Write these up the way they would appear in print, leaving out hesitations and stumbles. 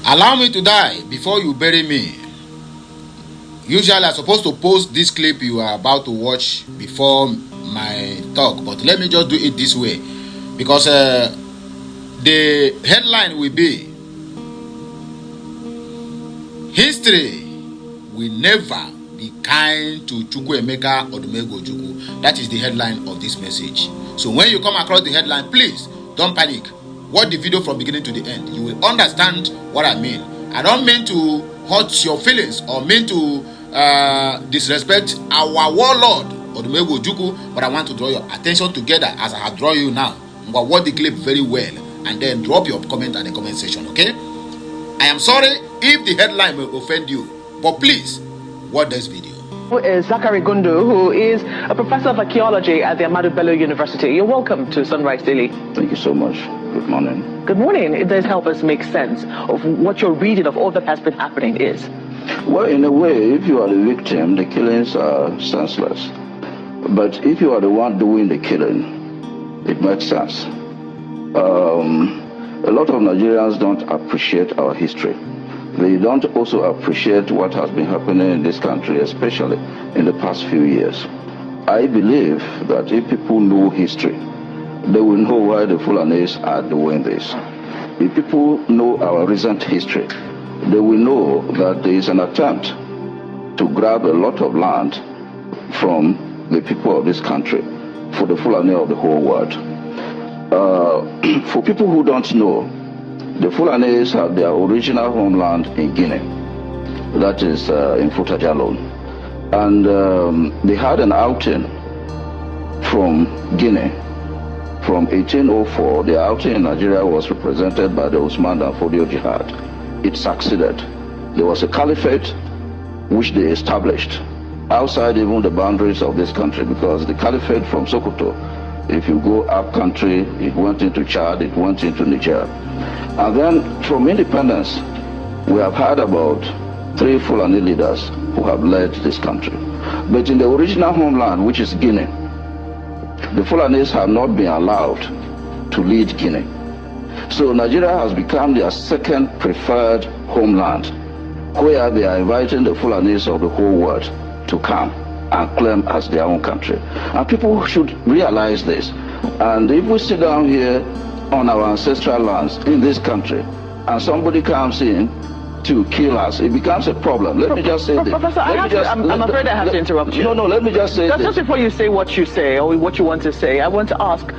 Allow me to die before you bury me. Usually I'm supposed to post this clip you are about to watch before my talk, but let me just do it this way because the headline will be history will never be kind to Chukwuemeka Odumegwu Ojukwu. That is the headline of this message. So when you come across the headline, please don't panic. Watch the video from beginning to the end. You will understand what I mean. I don't mean to hurt your feelings or mean to disrespect our warlord Odumegwu Ojukwu, but I want to draw your attention together as I have drawn you now. But watch the clip very well and then drop your comment at the comment section, okay? I am sorry if the headline will offend you, but please watch this video. Is Zachary Gundu, who is a professor of archaeology at the Ahmadu Bello University. You're welcome to Sunrise Daily. Thank you so much. Good morning. Good morning. It does help us make sense of what your reading of all that has been happening is. Well, in a way, if you are the victim, the killings are senseless. But if you are the one doing the killing, it makes sense. A lot of Nigerians don't appreciate our history. They don't also appreciate what has been happening in this country, especially in the past few years. I believe that if people know history, they will know why the Fulanis are doing this. If people know our recent history, they will know that there is an attempt to grab a lot of land from the people of this country for the Fulani of the whole world. For people who don't know, the Fulanis have their original homeland in Guinea, that is in Futajalon. And they had an outing from Guinea. From 1804, the outing in Nigeria was represented by the Usman and Fodio jihad. It succeeded. There was a caliphate which they established outside even the boundaries of this country, because the caliphate from Sokoto, if you go up country, it went into Chad, it went into Niger. And then from independence, we have had about 3 Fulani leaders who have led this country. But in the original homeland, which is Guinea, the Fulanis have not been allowed to lead Guinea. So Nigeria has become their second preferred homeland, where they are inviting the Fulanis of the whole world to come and claim as their own country. And people should realize this. And if we sit down here on our ancestral lands in this country and somebody comes in to kill us, it becomes a problem. Let me just say this. Professor, I'm afraid I have to interrupt you. No, let me just say this. Just before you say what you say or what you want to say, I want to ask,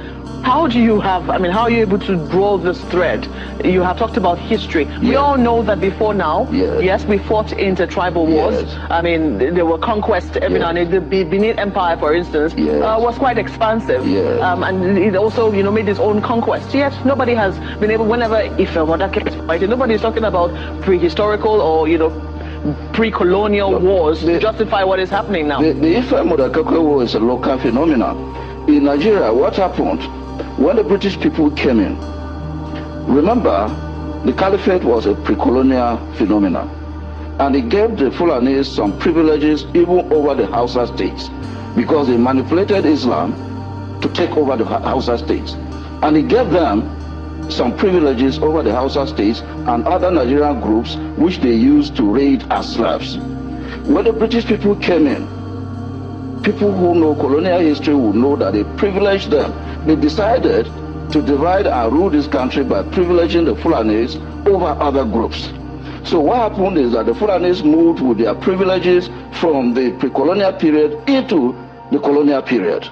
how do you have, how are you able to draw this thread? You have talked about history. Yes. We all know that before now, yes, we fought into tribal wars. Yes. There were conquests every now and then. The Benin Empire, for instance, was quite expansive. Yes. And it also, made its own conquests. Yet nobody has been able, whenever Ife is fighting, nobody is talking about prehistorical or, pre-colonial wars to justify what is happening now. The Ife Modakakwe war is a local phenomenon. In Nigeria, what happened? When the British people came in, remember, the caliphate was a pre-colonial phenomenon, and it gave the Fulanis some privileges even over the Hausa states, because they manipulated Islam to take over the Hausa states, and it gave them some privileges over the Hausa states and other Nigerian groups which they used to raid as slaves. When the British people came in, people who know colonial history will know that they privileged them. They decided to divide and rule this country by privileging the Fulanis over other groups. So what happened is that the Fulanis moved with their privileges from the pre-colonial period into the colonial period.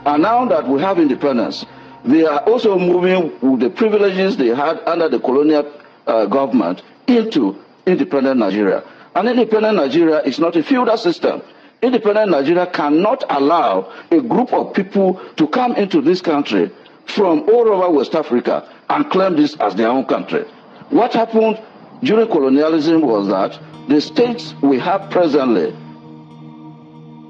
And now that we have independence, they are also moving with the privileges they had under the colonial government into independent Nigeria. And independent Nigeria is not a feudal system. Independent Nigeria cannot allow a group of people to come into this country from all over West Africa and claim this as their own country. What happened during colonialism was that the states we have presently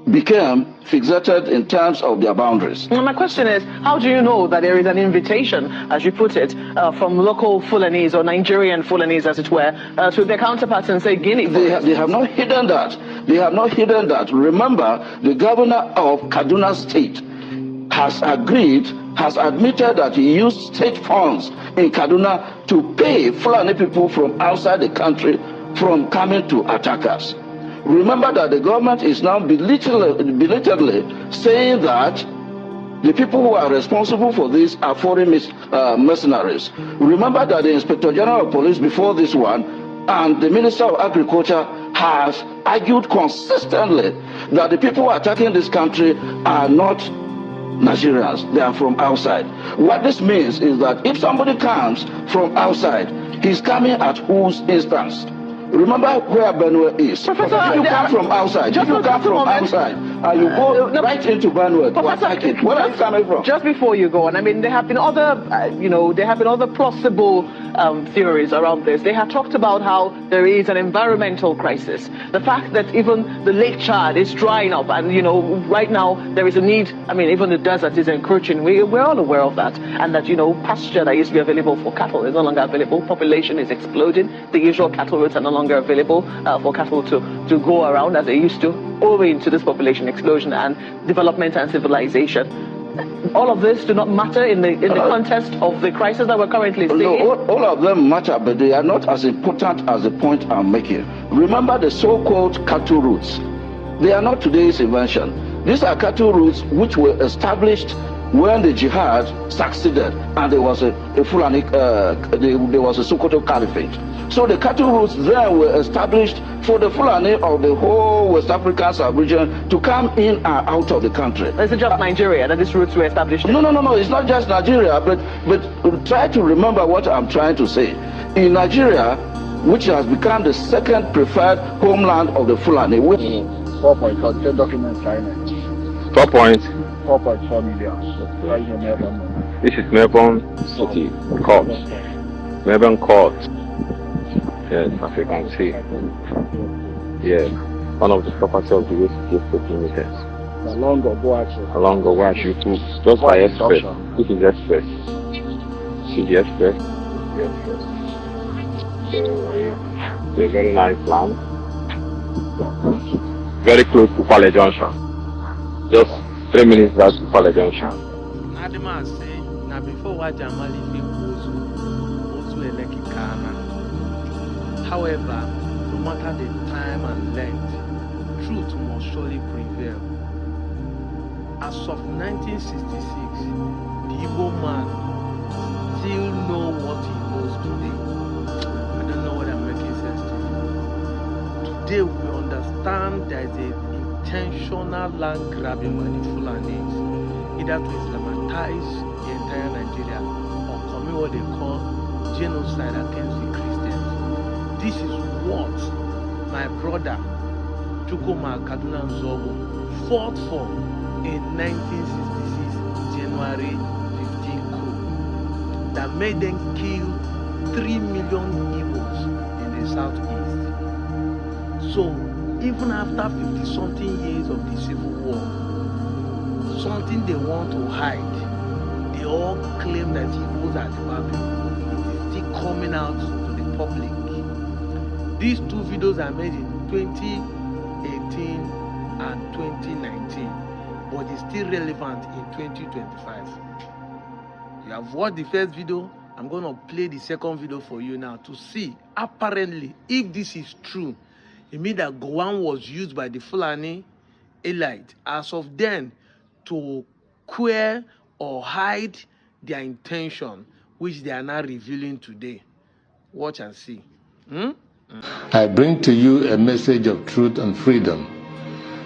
became fixated in terms of their boundaries. My question is, how do you know that there is an invitation, as you put it, from local Fulanis or Nigerian Fulanis, as it were, to their counterparts and say Guinea? They have not hidden that. They have not hidden that. Remember, the governor of Kaduna State has agreed has admitted that he used state funds in Kaduna to pay Fulani people from outside the country from coming to attack us. Remember that the government is now belatedly saying that the people who are responsible for this are foreign mercenaries. Remember that the Inspector General of Police before this one and the Minister of Agriculture has argued consistently that the people attacking this country are not Nigerians, they are from outside. What this means is that if somebody comes from outside, he's coming at whose instance? Remember where Benue is. Professor, if you come from outside, and you go right into Benue to attack it, where are you coming from? Just before you go on, I mean, there have been other, there have been other plausible theories around this. They have talked about how there is an environmental crisis. The fact that even the Lake Chad is drying up, and right now there is a need. I mean, even the desert is encroaching. We're all aware of that, and that pasture that used to be available for cattle is no longer available. Population is exploding. The usual cattle routes are no longer available for cattle to go around as they used to, owing to this population explosion and development and civilization. All of this do not matter in the context of the crisis that we're currently seeing. No, all of them matter, but they are not as important as the point I'm making. Remember the so-called cattle routes. They are not today's invention. These are cattle routes which were established when the jihad succeeded and there was a Fulani, there was a Sokoto Caliphate. So the cattle routes there were established for the Fulani of the whole West African sub-region to come in and out of the country. Is it just Nigeria that these routes were established in? No, it's not just Nigeria, but try to remember what I'm trying to say. In Nigeria, which has become the second preferred homeland of the Fulani, which 4.4 documents signed. 4.4 million. This is Melbourne City Court. Melbourne Court. Yes, as you can see. Yes, one of the property of the West is 15 meters. Along Ojukwu, just by express. This is express. See the express? Yes. It's a very nice land. Very close to Pale Junction. Just 3 minutes drive to Pale Junction. Nadima say, na before what Jamali fi Ozu Eleki Kana. However, no matter the time and length, truth must surely prevail. As of 1966, the Igbo man still know what he knows today. I don't know whether I'm making sense to you. Today we understand there is an intentional land grabbing by the Fulanis, either to Islamitize the entire Nigeria or commit what they call genocide against the Christians. This is what my brother Ojukwu Kaduna Nzogo fought for in 1966 January 15 coup that made them kill 3 million Igbos in the southeast. So even after 50-something years of the civil war, something they want to hide, they all claim that Igbos are the bad people. It is still coming out to the public. These two videos are made in 2018 and 2019, but it's still relevant in 2025. You have watched the first video. I'm going to play the second video for you now to see, apparently, if this is true. It means that Gowon was used by the Fulani elite as of then to queer or hide their intention, which they are now revealing today. Watch and see. I bring to you a message of truth and freedom,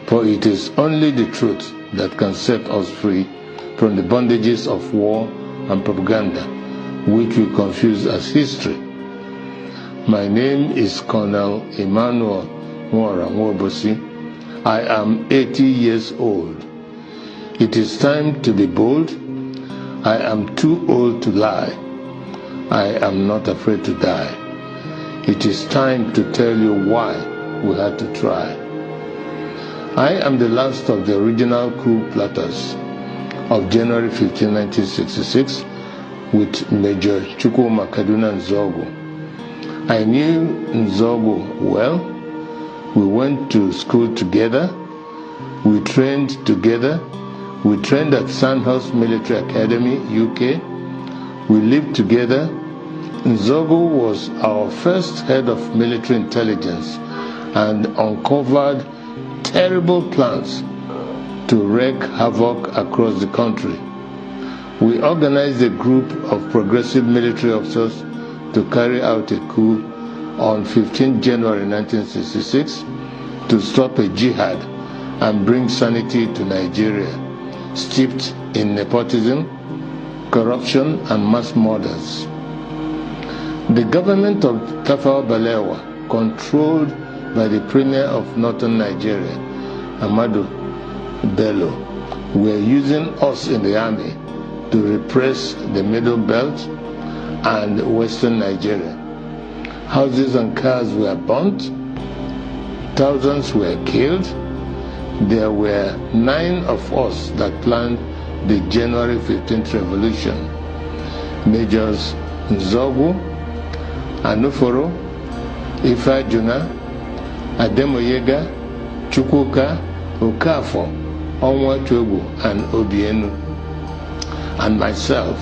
for it is only the truth that can set us free from the bondages of war and propaganda, which we confuse as history. My name is Colonel Emmanuel Nwora Nwobosi. I am 80 years old. It is time to be bold. I am too old to lie. I am not afraid to die. It is time to tell you why we had to try. I am the last of the original coup plotters of January 15, 1966 with Major Ojukwu Kaduna Nzogo. I knew Nzogo well. We went to school together. We trained together. We trained at Sandhurst Military Academy, UK. We lived together. Nzogu was our first head of military intelligence and uncovered terrible plans to wreak havoc across the country. We organized a group of progressive military officers to carry out a coup on 15 January 1966 to stop a jihad and bring sanity to Nigeria, steeped in nepotism, corruption, and mass murders. The government of Tafawa Balewa, controlled by the Premier of Northern Nigeria, Ahmadu Bello, were using us in the army to repress the Middle Belt and Western Nigeria. Houses and cars were burnt, thousands were killed. There were 9 of us that planned the January 15th revolution. Majors Nzogu, Anuforo, Ifajuna, Ademoyega, Chukwuka, Okafo, Onwatuegu, and Obienu, and myself.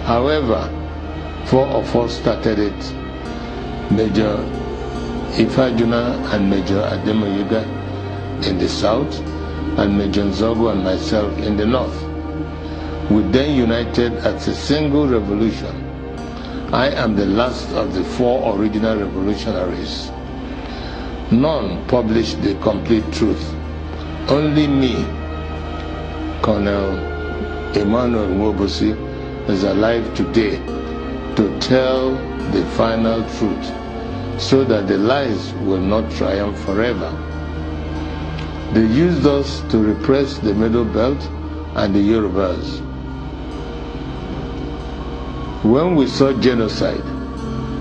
However, 4 of us started it. Major Ifajuna and Major Ademoyega in the south, and Major Nzogu and myself in the north. We then united as a single revolution. I am the last of the 4 original revolutionaries. None published the complete truth. Only me, Colonel Emmanuel Nwobosi, is alive today to tell the final truth, so that the lies will not triumph forever. They used us to repress the Middle Belt and the Yorubas. When we saw genocide,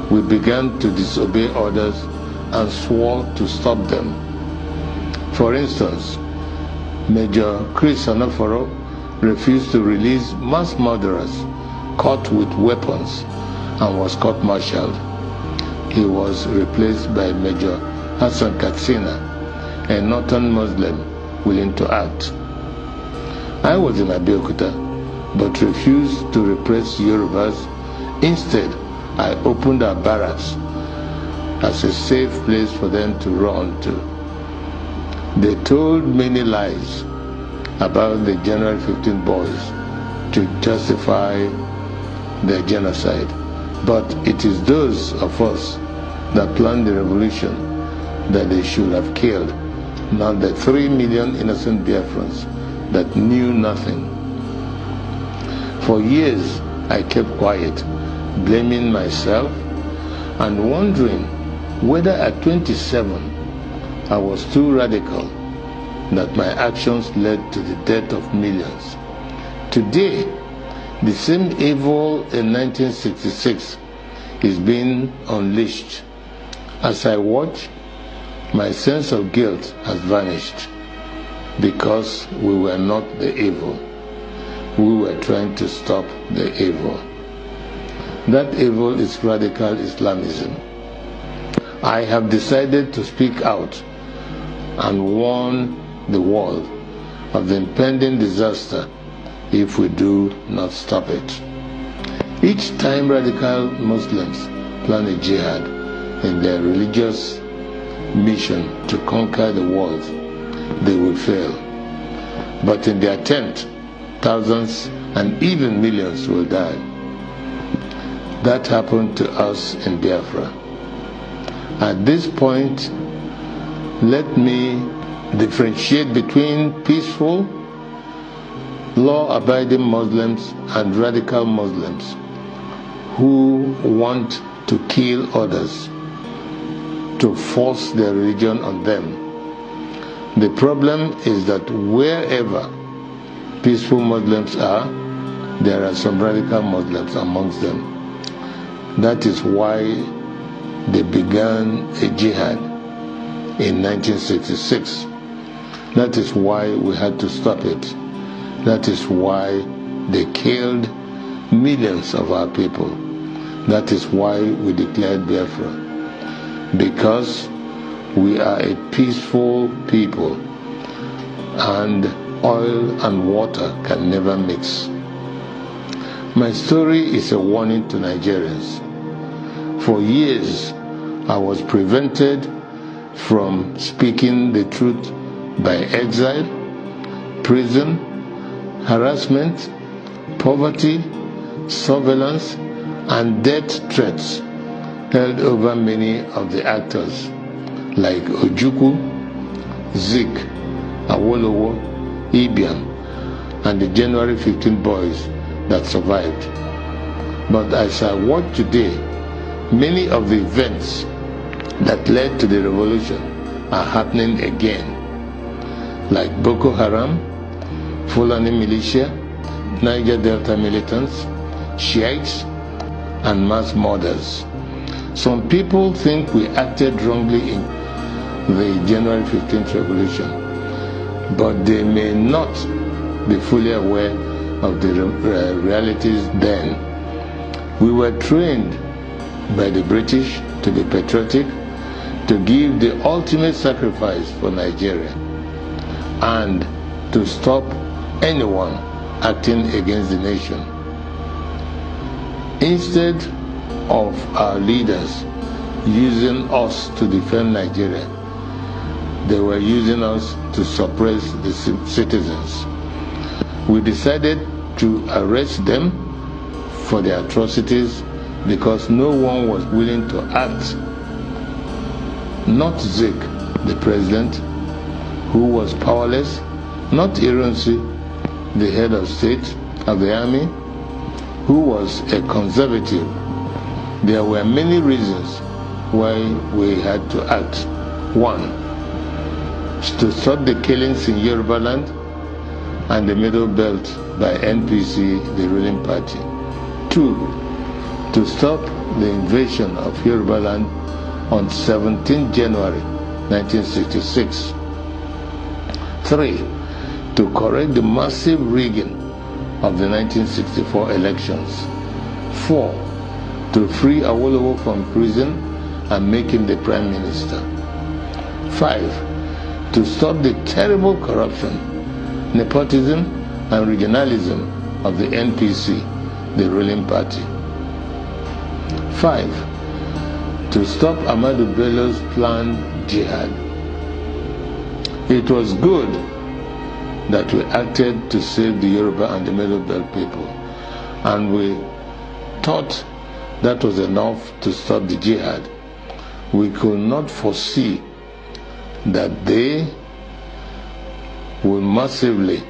we began to disobey orders and swore to stop them. For instance, Major Chris Anoforo refused to release mass murderers caught with weapons and was court-martialed. He was replaced by Major Hassan Katsina, a northern Muslim willing to act. I was in Abeokuta, but refused to repress Yorubas. Instead, I opened our barracks as a safe place for them to run to. They told many lies about the January 15 boys to justify their genocide. But it is those of us that planned the revolution that they should have killed, not the 3 million innocent Biafrans that knew nothing. For years, I kept quiet, blaming myself and wondering whether at 27 I was too radical, that my actions led to the death of millions. Today, the same evil in 1966 is being unleashed. As I watch, my sense of guilt has vanished, because we were not the evil. We were trying to stop the evil. That evil is radical Islamism. I have decided to speak out and warn the world of the impending disaster if we do not stop it. Each time radical Muslims plan a jihad in their religious mission to conquer the world, they will fail. But in the attempt, thousands and even millions will die. That happened to us in Biafra. At this point, let me differentiate between peaceful, law-abiding Muslims and radical Muslims who want to kill others, to force their religion on them. The problem is that wherever peaceful Muslims are, there are some radical Muslims amongst them. That is why they began a jihad in 1966. That is why we had to stop it. That is why they killed millions of our people. That is why we declared Biafra. Because we are a peaceful people, and oil and water can never mix. My story is a warning to Nigerians. For years, I was prevented from speaking the truth by exile, prison, harassment, poverty, surveillance, and death threats held over many of the actors like Ojukwu, Zik, Awolowo, Ibiam, and the January 15 boys that survived. But as I watch today, many of the events that led to the revolution are happening again, like Boko Haram, Fulani militia, Niger Delta militants, Shiites, and mass murders. Some people think we acted wrongly in the January 15th revolution, but they may not be fully aware of the realities then. We were trained by the British to be patriotic, to give the ultimate sacrifice for Nigeria, and to stop anyone acting against the nation. Instead of our leaders using us to defend Nigeria, they were using us to suppress the citizens. We decided to arrest them for their atrocities because no one was willing to act. Not Zik, the president, who was powerless, not Ironsi, the head of state of the army, who was a conservative. There were many reasons why we had to act. 1, to stop the killings in Yoruba land and the Middle Belt by NPC, the ruling party. 2, to stop the invasion of Yoruba land on 17 January 1966. 3, to correct the massive rigging of the 1964 elections. 4, to free Awolowo from prison and make him the Prime Minister. 5, to stop the terrible corruption, nepotism, and regionalism of the NPC, the ruling party. 5, to stop Ahmadu Bello's planned jihad. It was good that we acted to save the Yoruba and the Middle Belt people, and we thought that was enough to stop the jihad. We could not foresee that they will massively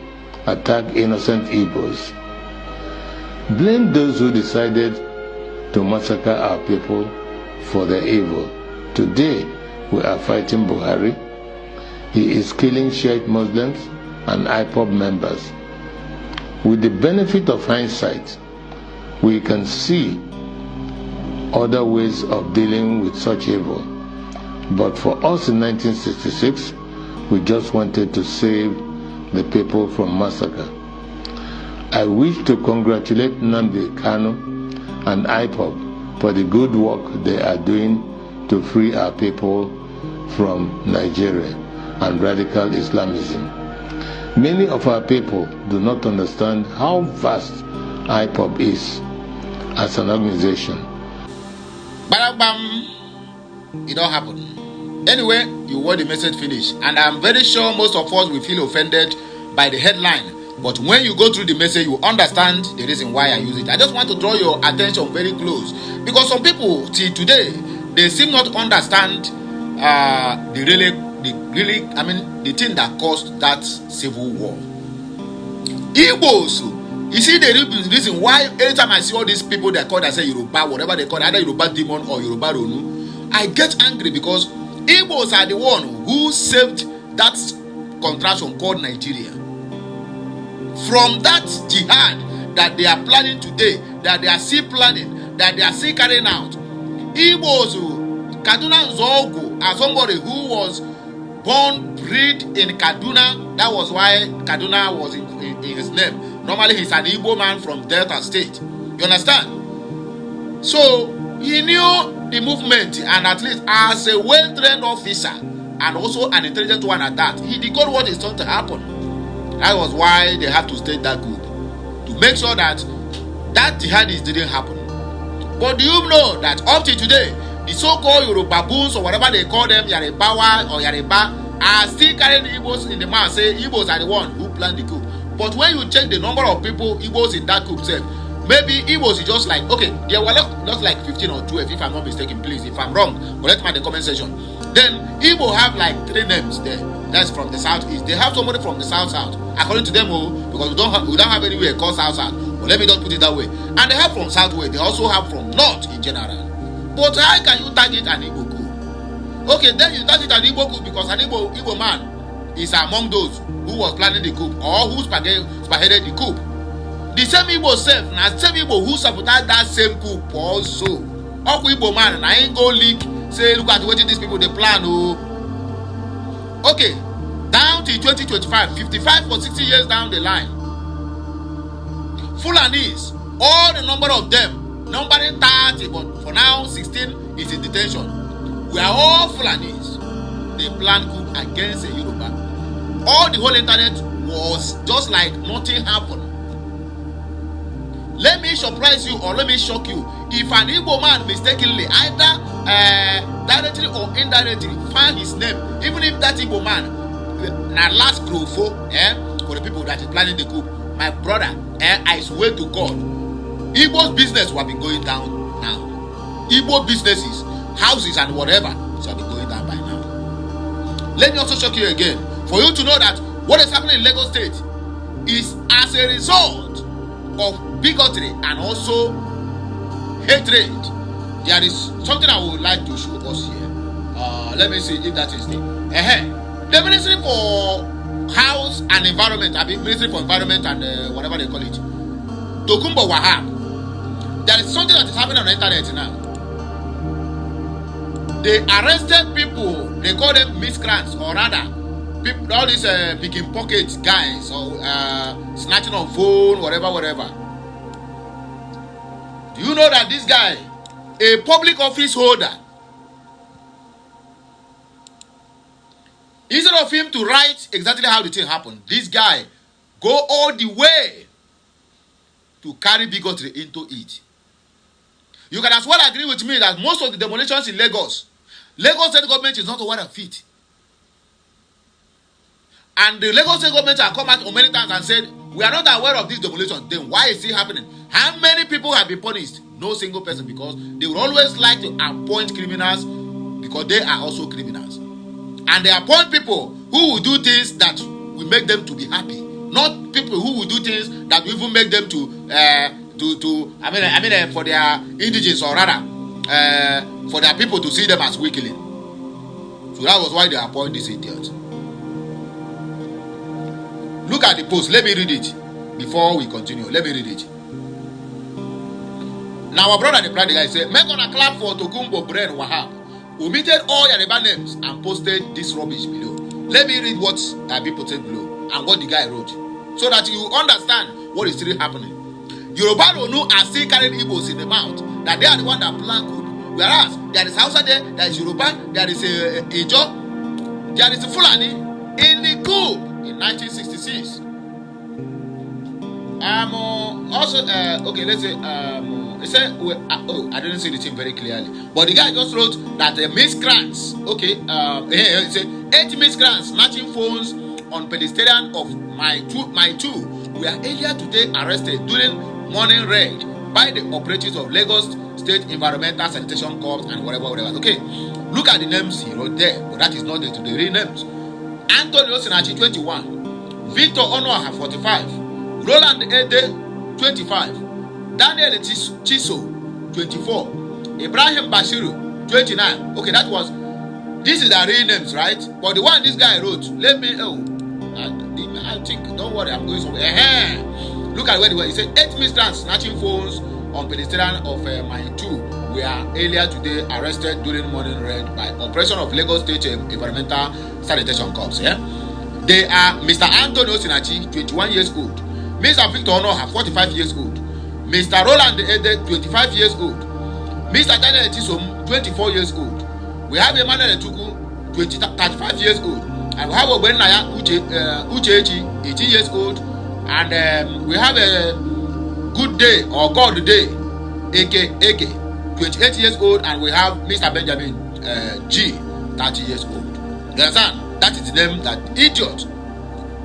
attack innocent Igbos. Blame those who decided to massacre our people for their evil. Today, we are fighting Buhari. He is killing Shiite Muslims and IPOB members. With the benefit of hindsight, we can see other ways of dealing with such evil. But for us in 1966, we just wanted to save the people from massacre. I wish to congratulate Nnamdi Kanu and IPOB for the good work they are doing to free our people from Nigeria and radical Islamism. Many of our people do not understand how vast IPOB is as an organization. It don't happen. Anyway, you want the message finish, and I'm very sure most of us will feel offended by the headline. But when you go through the message, you understand the reason why I use it. I just want to draw your attention very close, because some people till today they seem not to understand the thing that caused that civil war. Igbos, you see the reason why anytime I see all these people they call, they say Yoruba, whatever they call, either Yoruba demon or Yoruba Ronu, I get angry because Igbos are the one who saved that contraction called Nigeria from that jihad that they are planning today, that they are still planning, that they are still carrying out. Igbos, Kaduna Nzogu, as somebody who was born, bred in Kaduna, that was why Kaduna was in his name. Normally he's an Igbo man from Delta State. You understand? So he knew the movement, and at least as a well-trained officer and also an intelligent one at that, he decoded what is going to happen. That was why they have to stage that coup, to make sure that that jihadist didn't happen. But do you know that up to today, the so-called Yorubabuns or whatever they call them, Yarebawa or Yareba, are still carrying the Igbos in the mouth, say Igbos are the one who planned the coup. But when you check the number of people, Igbos in that coup, say, maybe Igbos is just like, okay, there were not like 15 or 12, if I'm not mistaken, please. If I'm wrong, correct me in the comment section. Then Igbo have like 3 names there. That's from the southeast. They have somebody from the south. According to them, because we don't have anywhere called south. But let me just put it that way. And they have from southwest. They also have from north in general. But how can you target an Igbo coup? Okay, then you target an Igbo coup because an Igbo man is among those who was planning the coup or who spearheaded the coup. The same Igbo self, na same Igbo who sabotaged that same coup also. Oku Igbo man, and I ain't go leak. Say, look at what these people they plan. Okay, down to 2025, 55 or 60 years down the line. Fulanis, all the number of them, numbering 30, but for now 16 is in detention. We are all Fulanis. They plan coup against the Yoruba. All the whole internet was just like nothing happened. Let me surprise you or let me shock you. If an Igbo man mistakenly, either directly or indirectly, find his name, even if that Igbo man, na last crofo, for the people that is planning the coup, my brother, I swear to God, Igbo's business will be going down now. Igbo businesses, houses and whatever shall be going down by now. Let me also shock you again, for you to know that what is happening in Lagos State is as a result of bigotry and also hatred. There is something I would like to show us here. Let me see if that is the the Ministry for House and Environment, Ministry for Environment and whatever they call it, Tokumbo Wahab. There is something that is happening on the internet now. They arrested people, they call them miscreants, or rather people, all these picking pocket guys or snatching on phone, whatever. Do you know that this guy, a public office holder, instead of him to write exactly how the thing happened, this guy go all the way to carry bigotry into it. You can as well agree with me that most of the demolitions in Lagos State government is not aware of it. And the Lagos State government have come out many times and said, we are not aware of this demolition. Then why is it happening? How many people have been punished? No single person, because they would always like to appoint criminals because they are also criminals. And they appoint people who will do things that will make them to be happy. Not people who will do things that will even make them for their indigents, or rather, for their people to see them as weakling. So that was why they appoint this idiot. Look at the post. Let me read it before we continue. Let me read it. Now our brother, the guy said, make on a clap for Tokumbo Bren Wahab, who omitted all Yoruba names and posted this rubbish below. Let me read what people said below and what the guy wrote, so that you understand what is really happening. Yoruba Ronu are still carrying Igbos in the mouth, that they are the one that plan coup. Whereas there is Hausa there is Yoruba, there is Ijo, there is Fulani in the coup in 1966. Also, okay, let's say, it said, I didn't see the thing very clearly, but the guy just wrote that the miscreants, okay, it said 8 miscreants snatching phones on pedestrian of my two were earlier today arrested during morning raid by the operatives of Lagos State Environmental Sanitation Corps and whatever. Okay, look at the names he wrote there, but that is not the real names. Anthony Osinachi 21, Victor Onoha 45, Roland Ede 25, Daniel Chiso 24, Ibrahim Bashiru 29. Okay, this is the real names, right? But the one this guy wrote, I think, don't worry, I'm going somewhere. Look at where he said 8 miscreants snatching phones on pedestrian of my 2 were earlier today arrested during morning raid by operation of Lagos State Environmental Sanitation Corps. Yeah? They are Mr. Anthony Osinachi, 21 years old, Mr. Victor Onoha, 45 years old, Mr. Roland Ede, 25 years old, Mr. Daniel Chisom, 24 years old. We have Emmanuel Ojukwu, 35 years old, And we have Obenaya Uchechi, 18 years old. And we have a Good Day or God Day, AK, 28 years old. And we have Mr. Benjamin G, 30 years old. You understand? That is the name that idiot,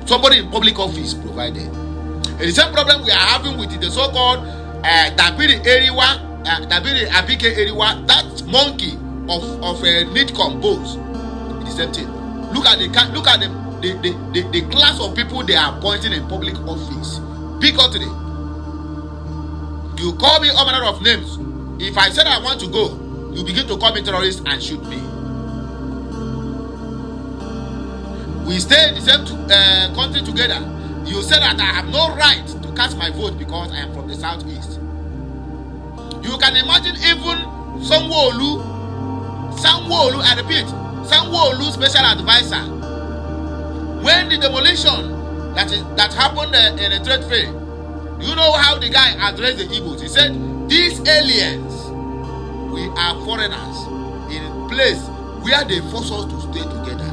somebody in public office provided. And the same problem we are having with the so-called Dabiri Abike Eriwa, that monkey of need compose. It's the same thing. Look at the class of people they are appointing in public office. Bigotry. You call me all manner of names. If I said I want to go, you begin to call me terrorist and shoot me. We stay in the same country together. You say that I have no right to cast my vote because I am from the southeast. You can imagine even Sanwo-Olu, I repeat, Sanwo-Olu special advisor. When the demolition that happened in a trade fair, you know how the guy addressed the Igbos? He said, these aliens, we are foreigners in a place where they force us to stay together.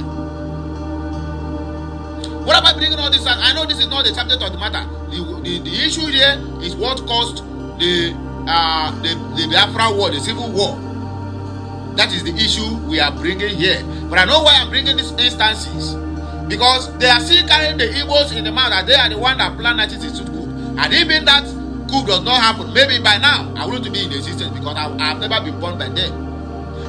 What am I bringing all this? I know this is not the subject of the matter. The issue here is what caused the Biafra war, the civil war. That is the issue we are bringing here. But I know why I'm bringing these instances. Because they are still carrying the Igbos in the mouth that they are the one that planned 1962 coup. And even that coup does not happen, maybe by now I wouldn't be in existence because I've never been born by them.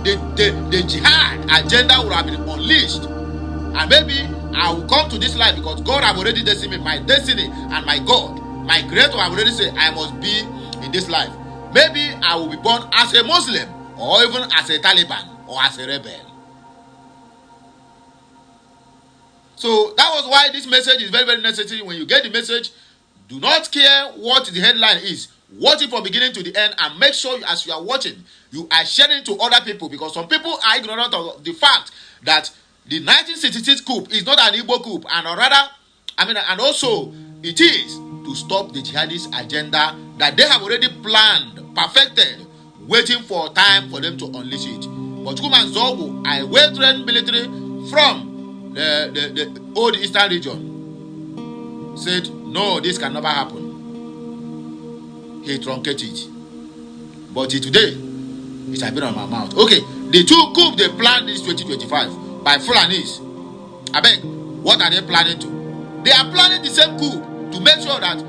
The jihad agenda would have been unleashed. And maybe I will come to this life because God have already destined me, my destiny and my God, my creator have already said I must be in this life. Maybe I will be born as a Muslim or even as a Taliban or as a rebel. So that was why this message is very, very necessary. When you get the message, do not care what the headline is. Watch it from beginning to the end and make sure as you are watching, you are sharing it to other people because some people are ignorant of the fact that the 1966 coup is not an Igbo coup, and also it is to stop the jihadist agenda that they have already planned, perfected, waiting for time for them to unleash it. But Ojukwu and Zogu, a well-trained military from the old eastern region, said, no, this can never happen. He truncated it. But today, it has been on my mouth. Okay, the two coups they planned this 2025 by Fulanis. I beg, what are they planning to? They are planning the same coup to make sure that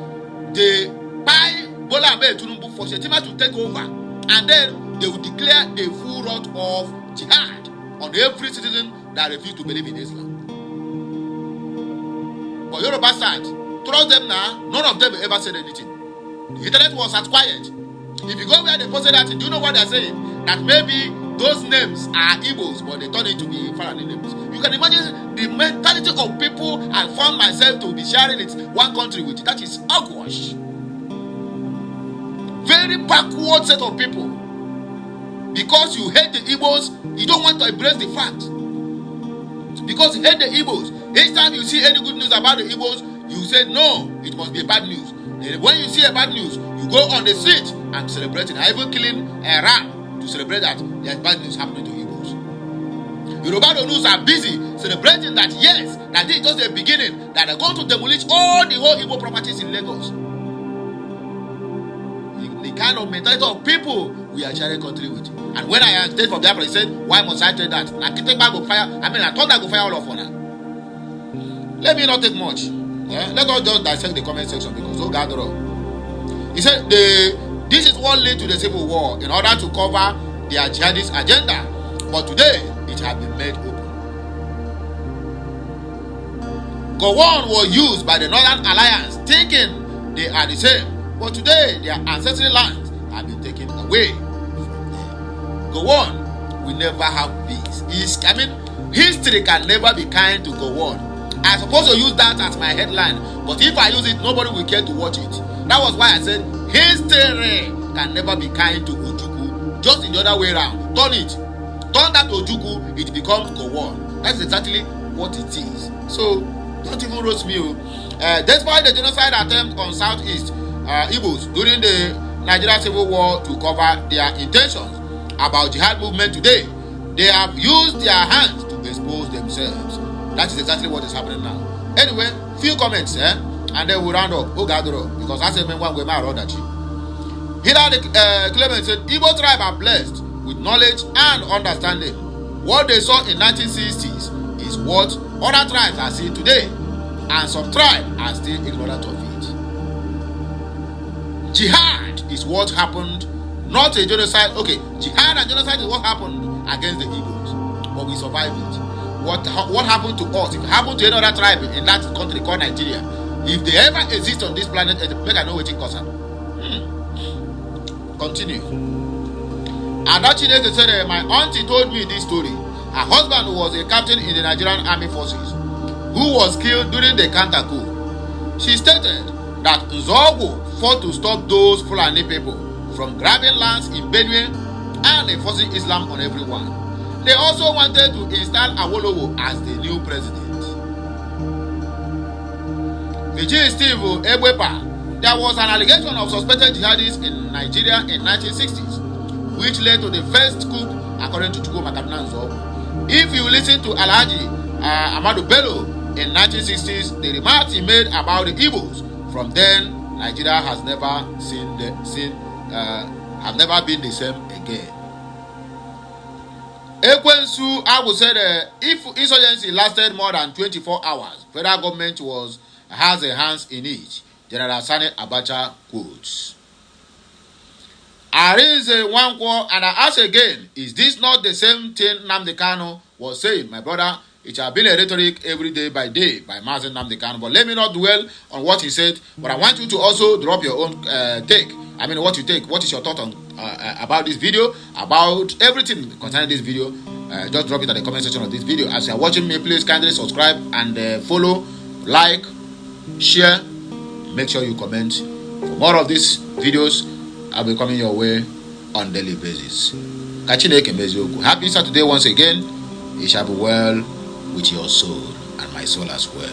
they buy Bola Ahmed Tinubu for Shetima to take over, and then they will declare a full rout of jihad on every citizen that refuses to believe in Islam. But Yoruba side, trust them now, none of them ever said anything. The internet was as quiet. If you go where they posted that, do you know what they're saying? That maybe those names are Igbos, but they turn it to be Fulani names. You can imagine the mentality of people I found myself to be sharing it one country with. That is hogwash. Very backward set of people. Because you hate the Igbos, you don't want to embrace the fact. Because you hate the Igbos. Each time you see any good news about the Igbos, you say no, it must be bad news. And when you see a bad news, you go on the street and celebrate it. I even killing a ram to celebrate that there's bad news happening to Igbos. Yoruba news are busy celebrating that yes, that this is just the beginning, that they're going to demolish all the whole Igbo properties in Lagos. The kind of mentality of people we are sharing country with. And when I stayed from Biafra, he said, why must I take that? I go fire. I thought I go fire all of them. Let me not take much. Let us just dissect the comment section because so gather up. He said this is what led to the civil war in order to cover their jihadist agenda. But today it has been made open. Gowon was used by the Northern Alliance thinking they are the same. But today their ancestral lands have been taken away from them. Gowon will never have peace. History can never be kind to Gowon. I'm supposed to use that as my headline, but if I use it, nobody will care to watch it. That was why I said history can never be kind to Ojukwu. Just in the other way around. Turn it. Turn that Ojukwu, it becomes Gowon. That's exactly what it is. So don't even roast me. Despite the genocide attempt on Southeast Igbos during the Nigeria Civil War to cover their intentions about jihad movement today, they have used their hands to expose themselves. That is exactly what is happening now. Anyway, few comments, and then we'll round up. Ogadoro, because I said, one way, my that you. Hilary Clement said, Igbo tribe are blessed with knowledge and understanding. What they saw in 1960s is what other tribes are seeing today, and some tribes are still ignorant of it. Jihad is what happened, not a genocide. Okay, jihad and genocide is what happened against the Igbos, but we survived it. What happened to us? If it happened to any other tribe in that country called Nigeria, if they ever exist on this planet, make I know what it costs. Continue. Adachineke said, my auntie told me this story. Her husband was a captain in the Nigerian Army Forces who was killed during the counter coup. She stated that Ojukwu fought to stop those Fulani people from grabbing lands in Benue and enforcing Islam on everyone. They also wanted to install Awolowo as the new president. Vijay Steve Egbepa, there was an allegation of suspected jihadists in Nigeria in 1960s, which led to the first coup according to Chukwu Makaduna Nzogu. If you listen to Alhaji Amadu Bello in 1960s, the remarks he made about the Igbos, from then Nigeria has never have never been the same again. Ekwensu Abu said, if insurgency lasted more than 24 hours, federal government has a hands in it. General Sani Abacha quotes. Arinze Nwankwo, and I ask again, is this not the same thing Nnamdi Kanu was saying? My brother, it has been a rhetoric every day by Mazen Nnamdi Kanu. But let me not dwell on what he said, but I want you to also drop your own take. I mean, what you take, what is your thought on about this video, about everything concerning this video? Just drop it at the comment section of this video. As you are watching me, please kindly subscribe and follow, like, share. Make sure you comment. For more of these videos, I'll be coming your way on daily basis. Happy Saturday once again. It shall be well with your soul and my soul as well.